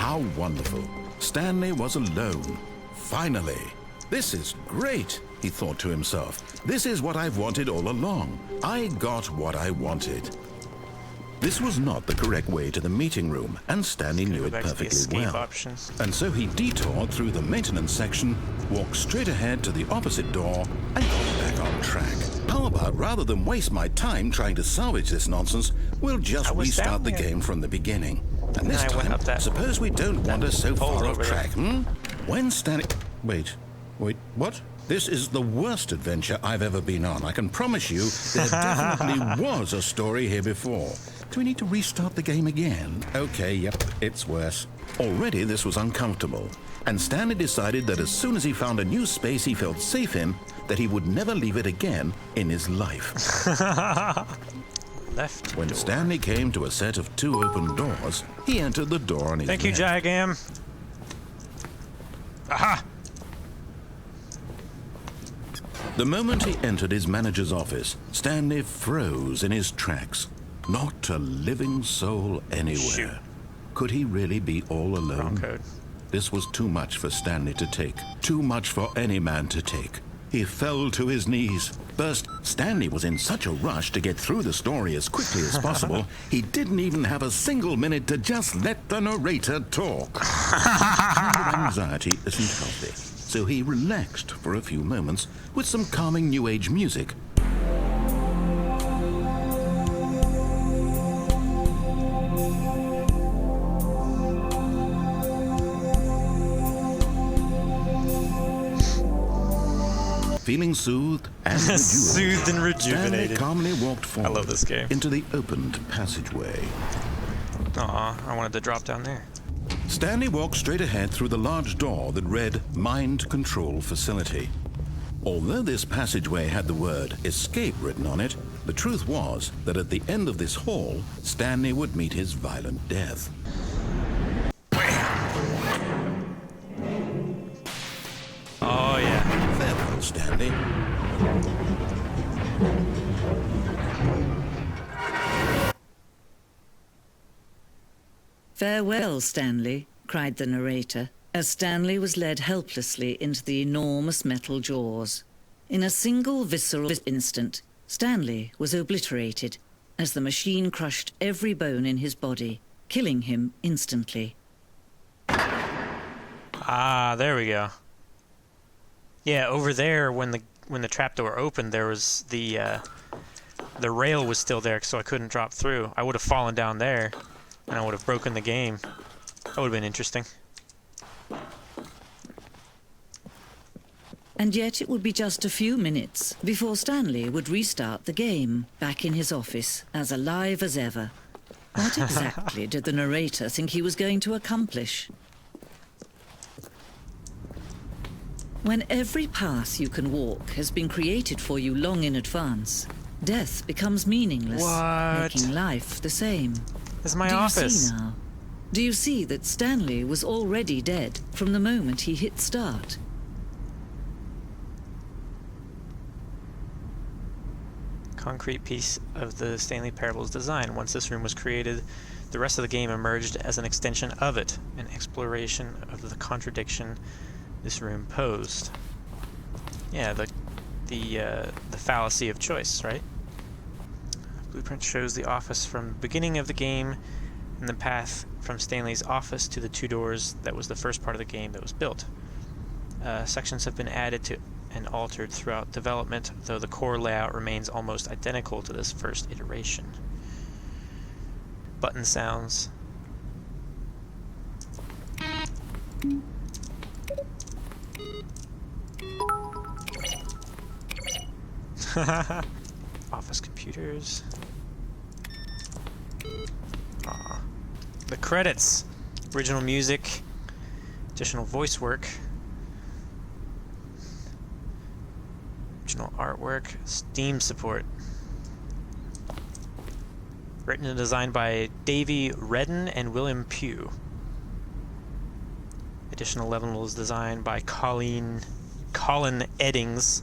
How wonderful. Stanley was alone. Finally. This is great, he thought to himself. This is what I've wanted all along. I got what I wanted. This was not the correct way to the meeting room, and Stanley knew it perfectly well. And so he detoured through the maintenance section, walked straight ahead to the opposite door, and got back on track. How about, rather than waste my time trying to salvage this nonsense, we'll just restart the game from the beginning. And this time, suppose we don't wander so far off track, When Stanley... Wait, what? This is the worst adventure I've ever been on. I can promise you there definitely was a story here before. Do we need to restart the game again? Okay, yep, it's worse. Already this was uncomfortable, and Stanley decided that as soon as he found a new space he felt safe in, that he would never leave it again in his life. Left When door. Stanley came to a set of 2 open doors, he entered the door on his Thank you, left. Jagam. Aha! The moment he entered his manager's office, Stanley froze in his tracks. Not a living soul anywhere. Shoot. Could he really be all alone? Wrong code. This was too much for Stanley to take. Too much for any man to take. He fell to his knees. First, Stanley was in such a rush to get through the story as quickly as possible, he didn't even have a single minute to just let the narrator talk. That kind of anxiety isn't healthy. So he relaxed for a few moments with some calming New Age music. Feeling soothed and rejuvenated, Soothed and rejuvenated. Stanley calmly walked forward I love this game. into the opened passageway. Aw, I wanted to drop down there. Stanley walked straight ahead through the large door that read Mind Control Facility. Although this passageway had the word escape written on it, the truth was that at the end of this hall, Stanley would meet his violent death. Oh, yeah. Farewell, Stanley. "Farewell, Stanley," cried the narrator, as Stanley was led helplessly into the enormous metal jaws. In a single visceral instant, Stanley was obliterated as the machine crushed every bone in his body, killing him instantly. Ah, there we go. Yeah, over there, when the trapdoor opened, there was the rail was still there, so I couldn't drop through. I would have fallen down there, and I would have broken the game. That would have been interesting. And yet it would be just a few minutes before Stanley would restart the game, back in his office, as alive as ever. What exactly did the narrator think he was going to accomplish? When every path you can walk has been created for you long in advance, death becomes meaningless, making life the same. This is my Do office. you see now? Do you see that Stanley was already dead from the moment he hit start? Concrete piece of the Stanley Parable's design. Once this room was created, the rest of the game emerged as an extension of it, an exploration of the contradiction this room posed. Yeah, the fallacy of choice, right? Blueprint shows the office from the beginning of the game and the path from Stanley's office to the 2 doors that was the first part of the game that was built. Sections have been added to and altered throughout development, though the core layout remains almost identical to this first iteration. Button sounds. Office computers. Aw. The credits. Original music. Additional voice work. Original artwork. Steam support. Written and designed by Davey Redden and William Pugh. Additional levels designed by Colin Eddings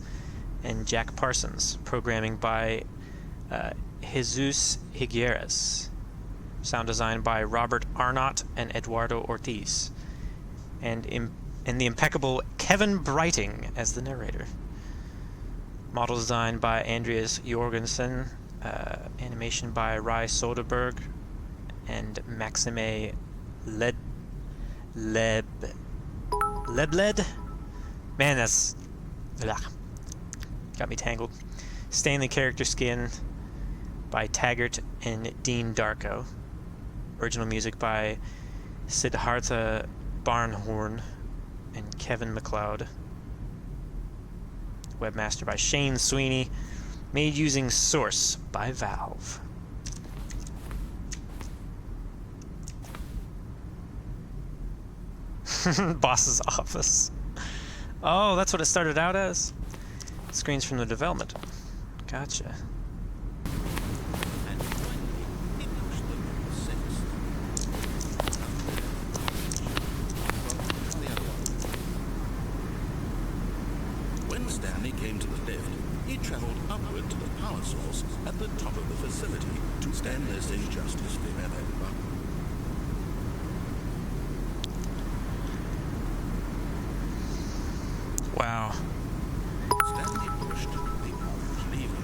and Jack Parsons. Programming by Jesus Higueras. Sound design by Robert Arnott and Eduardo Ortiz. And the impeccable Kevin Brighting as the narrator. Model design by Andreas Jorgensen. Animation by Rai Soderberg and Maxime Lebled. Man, that's... got me tangled. Stanley character skin by Taggart and Dean Darko. Original music by Siddhartha Barnhorn and Kevin MacLeod. Webmaster by Shane Sweeney. Made using Source by Valve. Boss's office. Oh, that's what it started out as? Screens from the development. Gotcha. When Stanley came to the lift, he traveled upward to the power source at the top of the facility to stand this injustice remember. Wow. Stanley pushed the orange lever.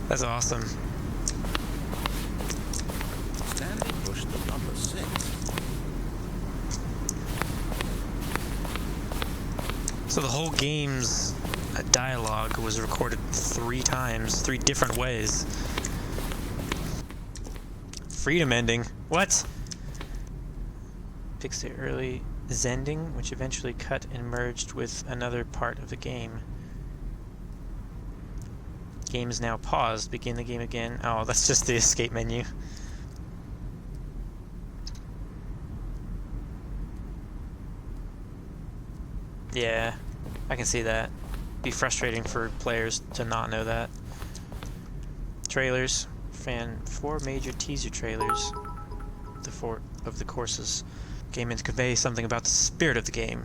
That's awesome. Stanley pushed the number 6. So the whole game's dialogue was recorded 3 times, 3 different ways. Freedom ending. What? Fixed the early Zending, which eventually cut and merged with another part of the game. Game is now paused. Begin the game again. Oh, that's just the escape menu. Yeah, I can see that. Be frustrating for players to not know that. Trailers. 4 major teaser trailers of the courses. Game meant to convey something about the spirit of the game.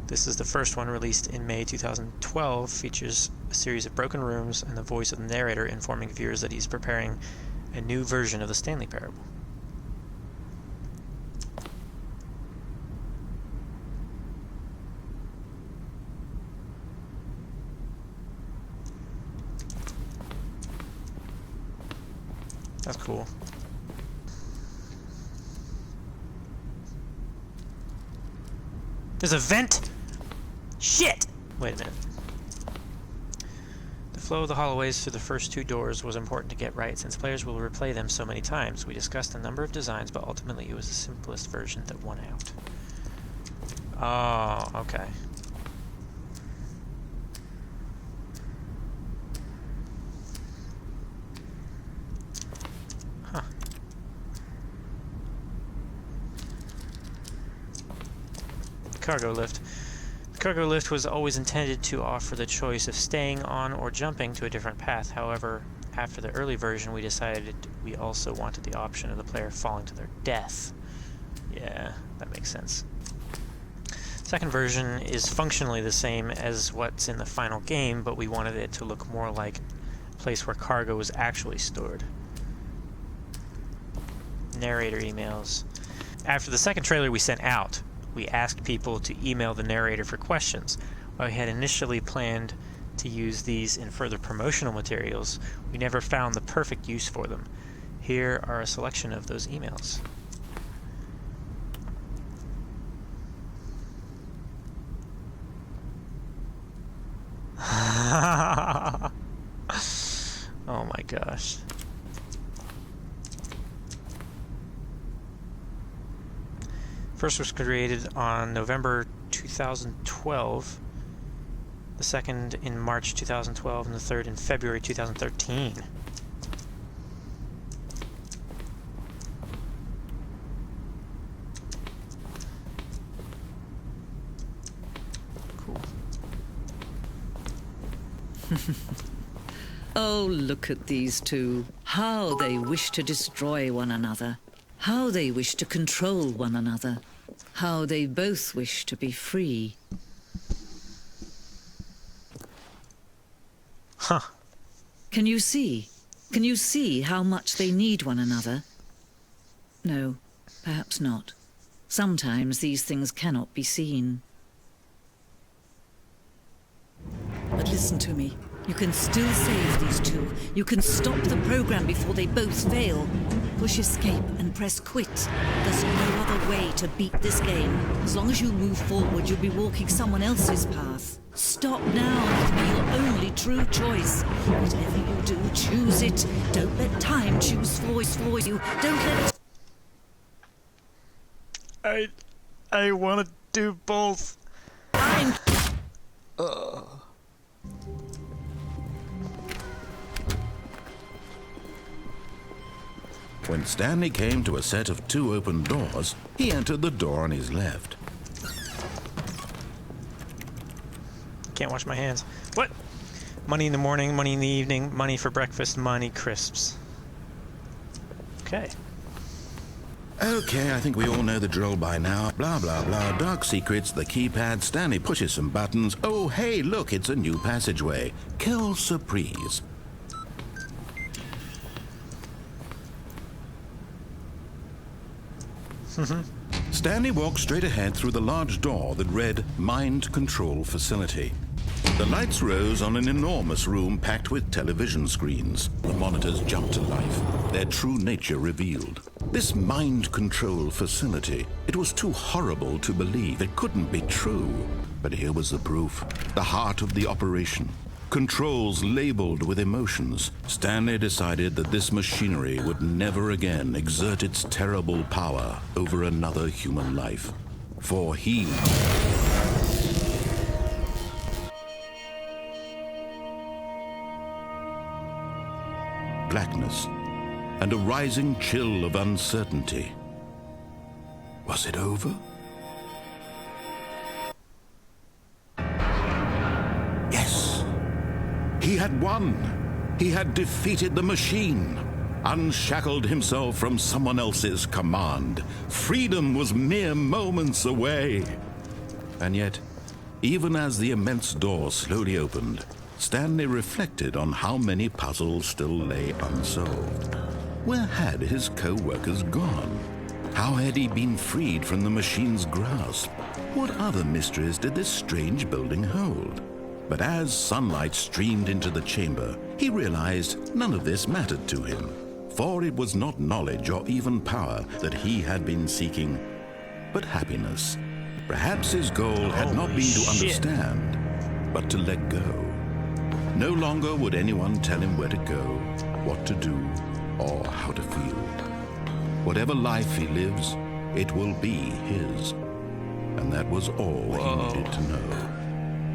This is the first one, released in May 2012, features a series of broken rooms and the voice of the narrator informing viewers that he's preparing a new version of the Stanley Parable. That's cool. There's a vent? Shit! Wait a minute. The flow of the hallways through the first 2 doors was important to get right, since players will replay them so many times. We discussed a number of designs, but ultimately it was the simplest version that won out. Oh, okay. Huh. Cargo lift. The cargo lift was always intended to offer the choice of staying on or jumping to a different path. However, after the early version, we decided we also wanted the option of the player falling to their death. Yeah, that makes sense. Second version is functionally the same as what's in the final game, but we wanted it to look more like a place where cargo was actually stored. Narrator emails. After the second trailer we sent out, we asked people to email the narrator for questions. While we had initially planned to use these in further promotional materials, we never found the perfect use for them. Here are a selection of those emails. Oh my gosh. First was created on November 2012, the second in March 2012, and the third in February 2013. Cool. Oh, look at these two. How they wish to destroy one another. How they wish to control one another. How they both wish to be free. Huh. Can you see? Can you see how much they need one another? No, perhaps not. Sometimes these things cannot be seen. But listen to me. You can still save these two. You can stop the program before they both fail. Push escape and press quit. There's no other way to beat this game. As long as you move forward, you'll be walking someone else's path. Stop now. It can be your only true choice. Whatever you do, choose it. Don't let time choose for you. Don't let... I want to do both. I'm... When Stanley came to a set of 2 open doors, he entered the door on his left. Can't wash my hands. What? Money in the morning, money in the evening, money for breakfast, money crisps. Okay. Okay, I think we all know the drill by now. Blah, blah, blah. Dark secrets, the keypad. Stanley pushes some buttons. Oh, hey, look, it's a new passageway. Quelle surprise. Stanley walked straight ahead through the large door that read Mind Control Facility. The lights rose on an enormous room packed with television screens. The monitors jumped to life, their true nature revealed. This mind control facility, it was too horrible to believe. It couldn't be true. But here was the proof, the heart of the operation. Controls labeled with emotions. Stanley decided that this machinery would never again exert its terrible power over another human life. For he... blackness and a rising chill of uncertainty. Was it over? Yes. He had won. He had defeated the machine, unshackled himself from someone else's command. Freedom was mere moments away. And yet, even as the immense door slowly opened, Stanley reflected on how many puzzles still lay unsolved. Where had his co-workers gone? How had he been freed from the machine's grasp? What other mysteries did this strange building hold? But as sunlight streamed into the chamber, he realized none of this mattered to him, for it was not knowledge or even power that he had been seeking, but happiness. Perhaps his goal had not been to understand, but to let go. No longer would anyone tell him where to go, what to do, or how to feel. Whatever life he lives, it will be his. And that was all he needed to know.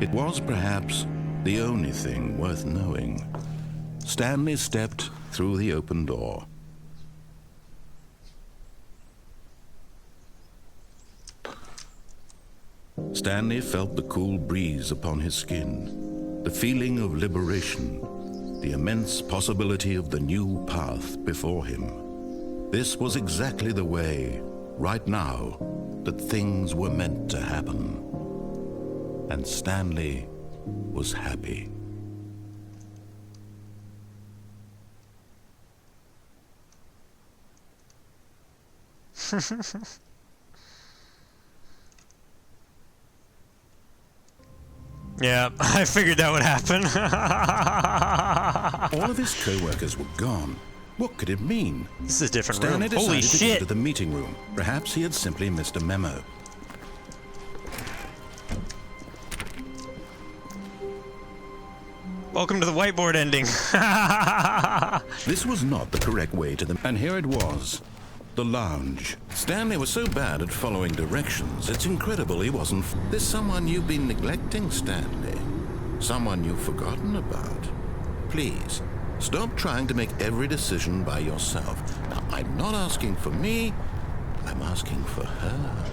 It was perhaps the only thing worth knowing. Stanley stepped through the open door. Stanley felt the cool breeze upon his skin. The feeling of liberation, the immense possibility of the new path before him. This was exactly the way, right now, that things were meant to happen. And Stanley was happy. Yeah, I figured that would happen. All of his co-workers were gone. What could it mean? This is a different Stanley room. Holy decided to go shit! to the meeting room. Perhaps he had simply missed a memo. Welcome to the whiteboard ending. This was not the correct way to the... And here it was. The lounge. Stanley was so bad at following directions, it's incredible he wasn't... There's someone you've been neglecting, Stanley. Someone you've forgotten about. Please, stop trying to make every decision by yourself. Now, I'm not asking for me, I'm asking for her.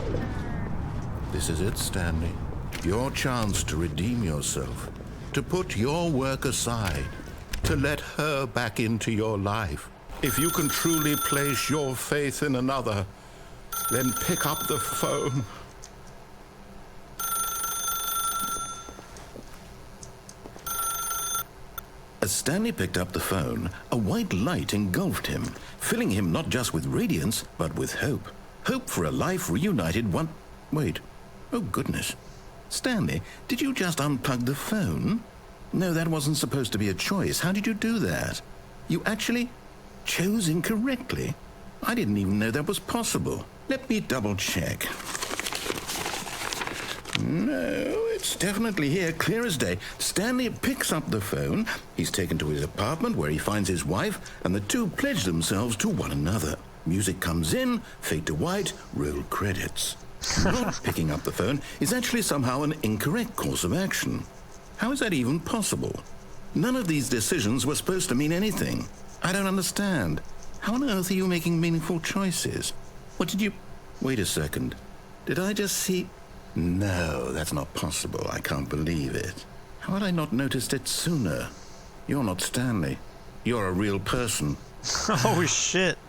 This is it, Stanley. Your chance to redeem yourself. To put your work aside. To let her back into your life. If you can truly place your faith in another, then pick up the phone. As Stanley picked up the phone, a white light engulfed him, filling him not just with radiance, but with hope. Hope for a life reunited one... Wait. Oh, goodness. Stanley, did you just unplug the phone? No, that wasn't supposed to be a choice. How did you do that? You actually chose incorrectly? I didn't even know that was possible. Let me double-check. No, it's definitely here, clear as day. Stanley picks up the phone. He's taken to his apartment where he finds his wife, and the two pledge themselves to one another. Music comes in, fade to white, roll credits. Not picking up the phone is actually somehow an incorrect course of action. How is that even possible? None of these decisions were supposed to mean anything. I don't understand. How on earth are you making meaningful choices? What did you... Wait a second. Did I just see... No, that's not possible. I can't believe it. How had I not noticed it sooner? You're not Stanley. You're a real person. Oh, shit.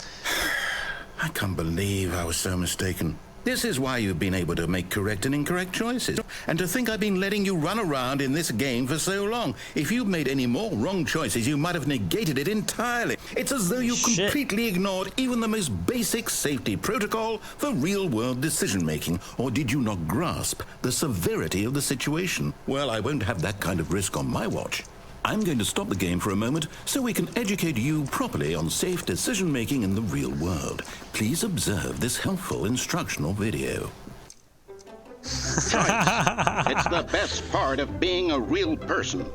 I can't believe I was so mistaken. This is why you've been able to make correct and incorrect choices. And to think I've been letting you run around in this game for so long. If you'd made any more wrong choices, you might have negated it entirely. It's as though you completely ignored even the most basic safety protocol for real-world decision-making. Or did you not grasp the severity of the situation? Well, I won't have that kind of risk on my watch. I'm going to stop the game for a moment so we can educate you properly on safe decision-making in the real world. Please observe this helpful instructional video. Choice. It's the best part of being a real person.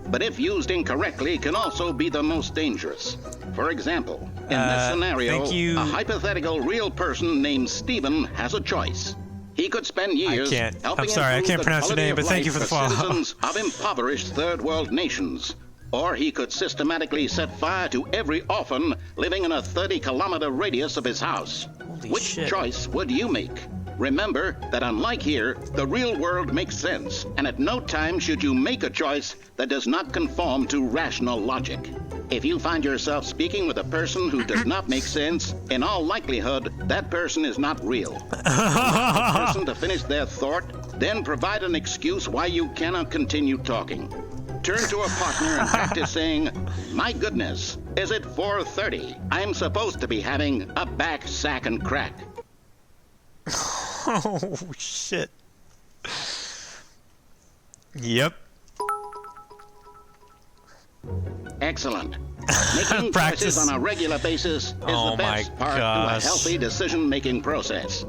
But if used incorrectly, can also be the most dangerous. For example, in this scenario, a hypothetical real person named Stephen has a choice. He could spend years helping I'm sorry, I can't pronounce your name, but thank you for the follow. Citizens of impoverished third world nations. Or he could systematically set fire to every orphan living in a 30-kilometer radius of his house. Which choice would you make? Remember that unlike here, the real world makes sense, and at no time should you make a choice that does not conform to rational logic. If you find yourself speaking with a person who does not make sense, in all likelihood, that person is not real. Allow the person to finish their thought, then provide an excuse why you cannot continue talking. Turn to a partner and practice saying, "My goodness, is it 4:30? I'm supposed to be having a back, sack, and crack." Oh, shit. Yep. Excellent. Making choices on a regular basis is the best part to a healthy decision-making process.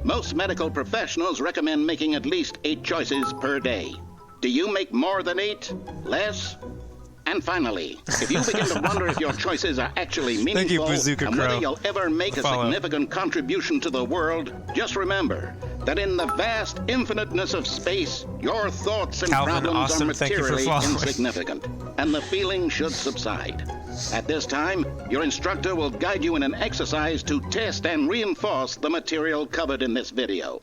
Most medical professionals recommend making at least 8 choices per day. Do you make more than 8? Less? And finally, if you begin to wonder if your choices are actually meaningful and whether you'll ever make a significant contribution to the world, just remember that in the vast infiniteness of space, your thoughts and problems are materially insignificant, and the feeling should subside. At this time, your instructor will guide you in an exercise to test and reinforce the material covered in this video.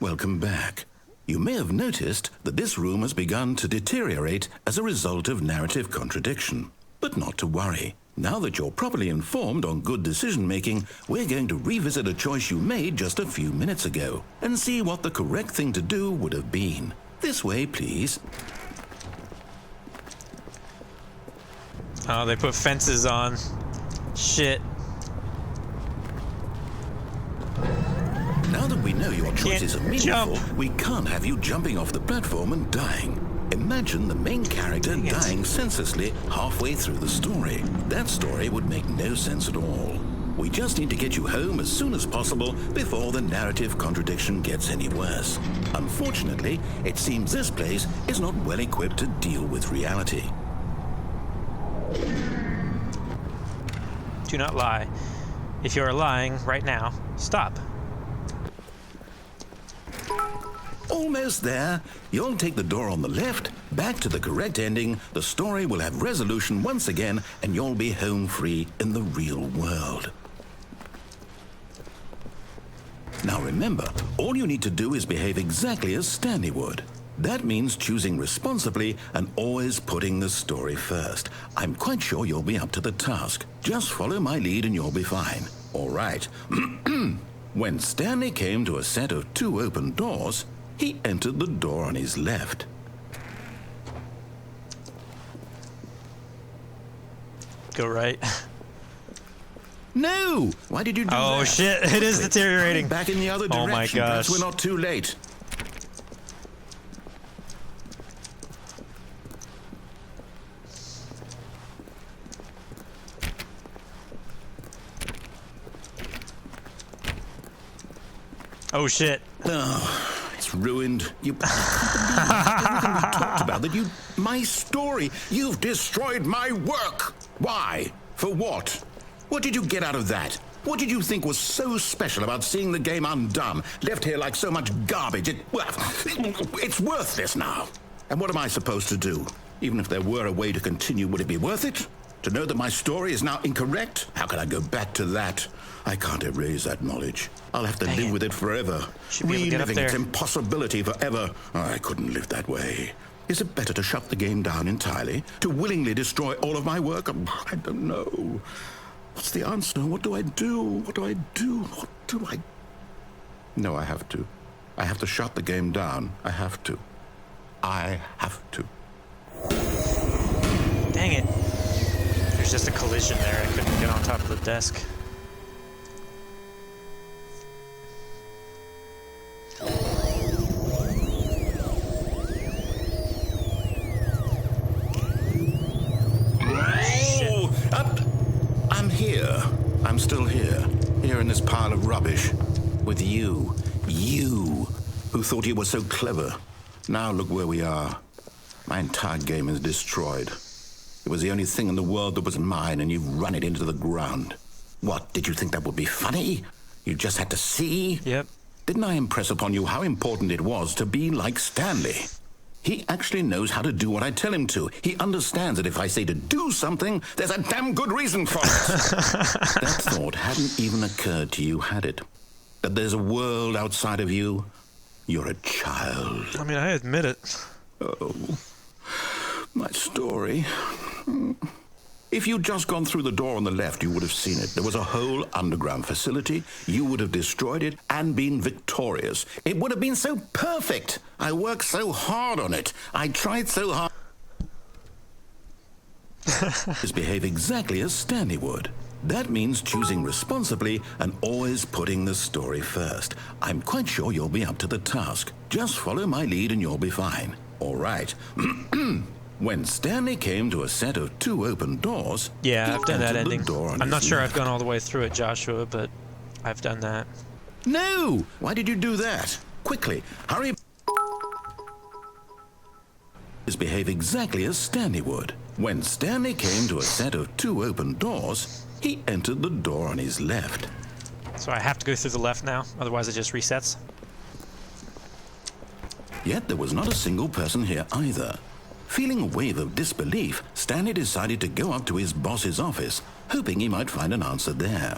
Welcome back. You may have noticed that this room has begun to deteriorate as a result of narrative contradiction. But not to worry. Now that you're properly informed on good decision-making, we're going to revisit a choice you made just a few minutes ago and see what the correct thing to do would have been. This way, please. Oh, they put fences on. Shit. Now that we know your choices are meaningful, we can't have you jumping off the platform and dying. Imagine the main character dying senselessly halfway through the story. That story would make no sense at all. We just need to get you home as soon as possible before the narrative contradiction gets any worse. Unfortunately, it seems this place is not well equipped to deal with reality. Do not lie. If you are lying right now, stop. Almost there. You'll take the door on the left, back to the correct ending, the story will have resolution once again, and you'll be home free in the real world. Now remember, all you need to do is behave exactly as Stanley would. That means choosing responsibly and always putting the story first. I'm quite sure you'll be up to the task. Just follow my lead and you'll be fine. All right. When Stanley came to a set of 2 open doors, he entered the door on his left. go right. No! Why did you do that? Oh shit, it is deteriorating. Back in the other direction. Oh my Perhaps gosh. we're not too late. Oh shit. Oh, it's ruined. You everything we talked about that my story. You've destroyed my work. Why? For what? What did you get out of that? What did you think was so special about seeing the game undone, left here like so much garbage? It's worthless now. And what am I supposed to do? Even if there were a way to continue, would it be worth it? To know that my story is now incorrect? How can I go back to that? I can't erase that knowledge. I'll have to live with it forever. Reliving its impossibility forever. I couldn't live that way. Is it better to shut the game down entirely? To willingly destroy all of my work? I don't know. What's the answer? What do I do? What do I do? What do I... No, I have to. I have to shut the game down. I have to. I have to. Dang it. There's just a collision there. I couldn't get on top of the desk. I'm here. I'm still here. Here in this pile of rubbish. With you. You. Who thought you were so clever. Now look where we are. My entire game is destroyed. It was the only thing in the world that was mine, and you've run it into the ground. What, did you think that would be funny? You just had to see? Yep. Didn't I impress upon you how important it was to be like Stanley? He actually knows how to do what I tell him to. He understands that if I say to do something, there's a damn good reason for it. That thought hadn't even occurred to you, had it? That there's a world outside of you? You're a child. I mean, I admit it. Oh, my story. If you'd just gone through the door on the left, you would have seen it. There was a whole underground facility. You would have destroyed it and been victorious. It would have been so perfect. I worked so hard on it. I tried so hard. Just behave exactly as Stanley would. That means choosing responsibly and always putting the story first. I'm quite sure you'll be up to the task. Just follow my lead and you'll be fine. All right. When Stanley came to a set of 2 open doors... Yeah, I've done that ending. I'm not sure left. I've gone all the way through it, Joshua, but I've done that. No! Why did you do that? Quickly, hurry... Behave exactly as Stanley would. When Stanley came to a set of 2 open doors, he entered the door on his left. So I have to go through the left now, otherwise it just resets? Yet there was not a single person here either. Feeling a wave of disbelief, Stanley decided to go up to his boss's office, hoping he might find an answer there.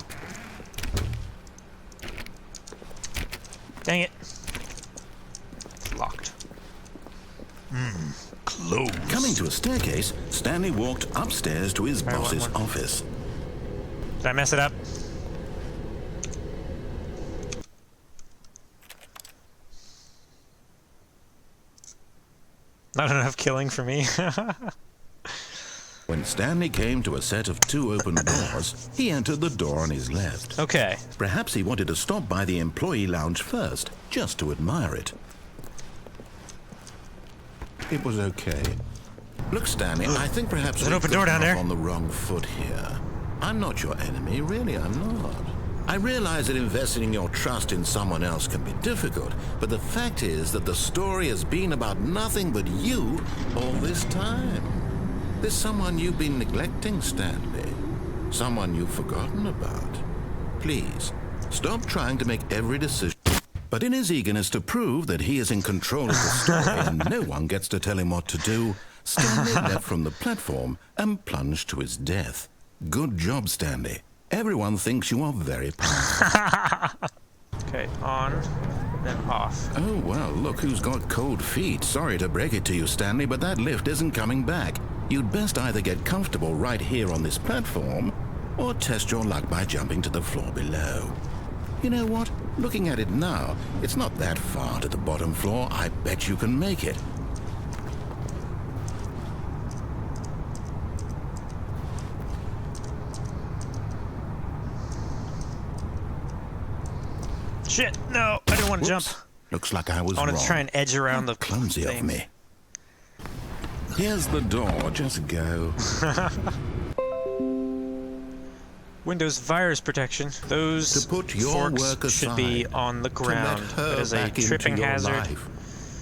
Dang it. It's locked. Closed. Coming to a staircase, Stanley walked upstairs to his boss's office. Did I mess it up? Not enough killing for me. When Stanley came to a set of 2 open doors, he entered the door on his left. Okay. Perhaps he wanted to stop by the employee lounge first, just to admire it. It was okay. Look, Stanley, I think perhaps There's an open door down there. On the wrong foot here. I'm not your enemy, really, I'm not. I realize that investing your trust in someone else can be difficult, but the fact is that the story has been about nothing but you all this time. There's someone you've been neglecting, Stanley. Someone you've forgotten about. Please, stop trying to make every decision. But in his eagerness to prove that he is in control of the story and no one gets to tell him what to do, Stanley leapt from the platform and plunged to his death. Good job, Stanley. Everyone thinks you are very powerful. Okay, on, then off. Oh, well, look who's got cold feet. Sorry to break it to you, Stanley, but that lift isn't coming back. You'd best either get comfortable right here on this platform or test your luck by jumping to the floor below. You know what? Looking at it now, it's not that far to the bottom floor. I bet you can make it. Shit! No, I didn't want to jump. Looks like I was I wanted wrong. to try and edge around the Clumsy thing. of me. Here's the door. Just go. Windows virus protection. Those To put your forks work aside, should be on the ground. To let her It is a back into tripping your hazard. life.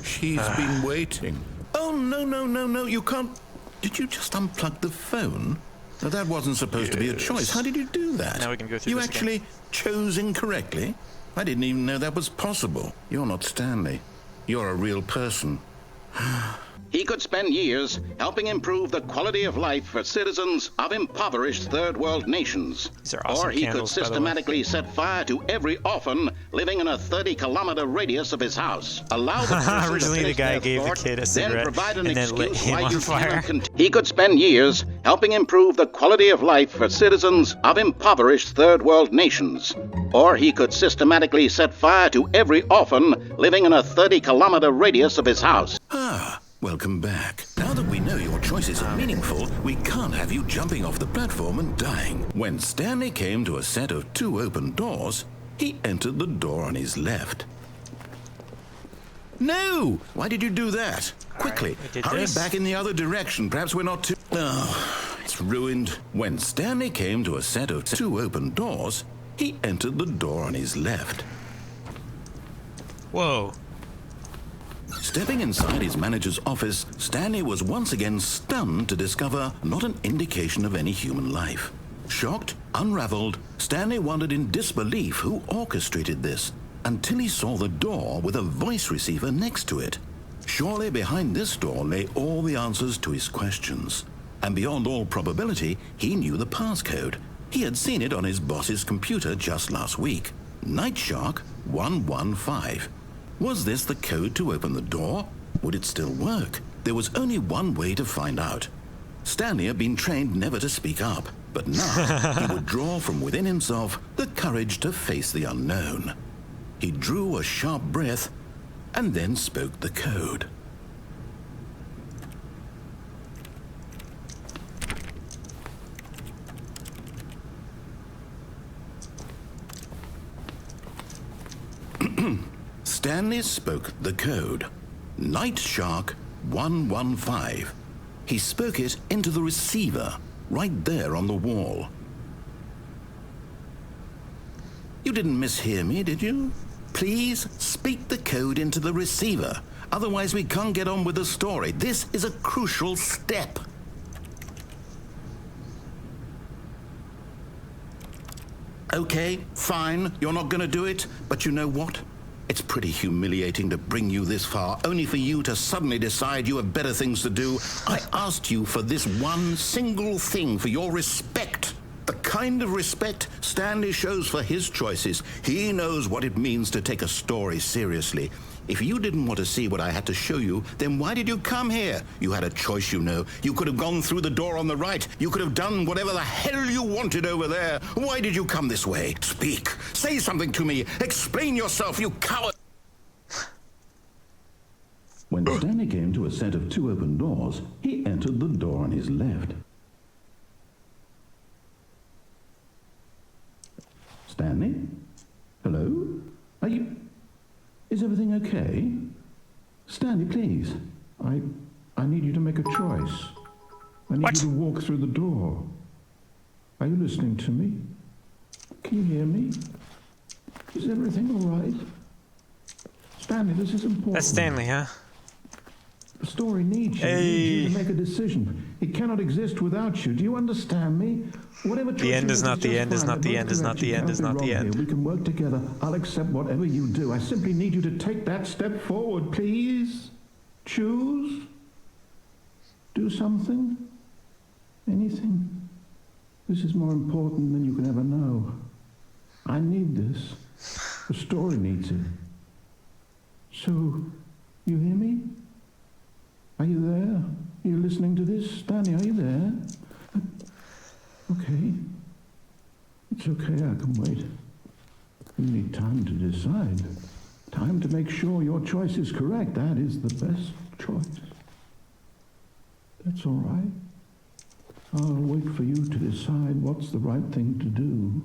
She's been waiting. Oh, no, you can't. Did you just unplug the phone? Now, that wasn't supposed to be a choice. How did you do that? Now we can go through You this actually chose incorrectly? I didn't even know that was possible. You're not Stanley. You're a real person. He could spend years helping improve the quality of life for citizens of impoverished third world nations. These are awesome Or he candles, could by the way. systematically set fire to every orphan living in a 30-kilometer radius of his house. Allow the person Originally, to the face guy their gave the thought, kid a then cigarette provide an and then lit excuse him why on you fire. cannot continue. He could spend years helping improve the quality of life for citizens of impoverished third world nations. Or he could systematically set fire to every orphan living in a 30-kilometer radius of his house. Ah, welcome back. Now that we know your choices are meaningful, we can't have you jumping off the platform and dying. When Stanley came to a set of 2 open doors, he entered the door on his left. No! Why did you do that? Quickly, we did hurry this. back in the other direction. Perhaps we're not too... Oh, it's ruined. When Stanley came to a set of 2 open doors, he entered the door on his left. Whoa. Stepping inside his manager's office, Stanley was once again stunned to discover not an indication of any human life. Shocked, unraveled, Stanley wondered in disbelief who orchestrated this, until he saw the door with a voice receiver next to it. Surely behind this door lay all the answers to his questions. And beyond all probability, he knew the passcode. He had seen it on his boss's computer just last week. Nightshark 115. Was this the code to open the door? Would it still work? There was only one way to find out. Stanley had been trained never to speak up, but now he would draw from within himself the courage to face the unknown. He drew a sharp breath and then spoke the code. Stanley spoke the code. Nightshark 115. He spoke it into the receiver, right there on the wall. You didn't mishear me, did you? Please speak the code into the receiver. Otherwise, we can't get on with the story. This is a crucial step. Okay, fine, you're not going to do it, but you know what? It's pretty humiliating to bring you this far, only for you to suddenly decide you have better things to do. I asked you for this one single thing, for your respect. The kind of respect Stanley shows for his choices. He knows what it means to take a story seriously. If you didn't want to see what I had to show you, then why did you come here? You had a choice, you know. You could have gone through the door on the right. You could have done whatever the hell you wanted over there. Why did you come this way? Speak. Say something to me. Explain yourself, you coward. When Stanley came to a set of 2 open doors, he entered the door on his left. Stanley? Hello? Are you... Is everything okay? Stanley, please. I need you to make a choice. I need you to walk through the door. Are you listening to me? Can you hear me? Is everything all right? Stanley, this is important. That's Stanley, huh? The story needs you. It needs you to make a decision. It cannot exist without you. Do you understand me? Whatever The end is not the end, is not the end, is not the end, is not the end. We can work together. I'll accept whatever you do. I simply need you to take that step forward, please. Choose. Do something. Anything. This is more important than you can ever know. I need this. The story needs it. So, you hear me? Are you there? Are you listening to this? Stanley, are you there? Okay. It's okay, I can wait. You need time to decide. Time to make sure your choice is correct. That is the best choice. That's all right. I'll wait for you to decide what's the right thing to do.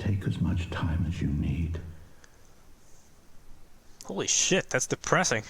take as much time as you need. Holy shit, that's depressing.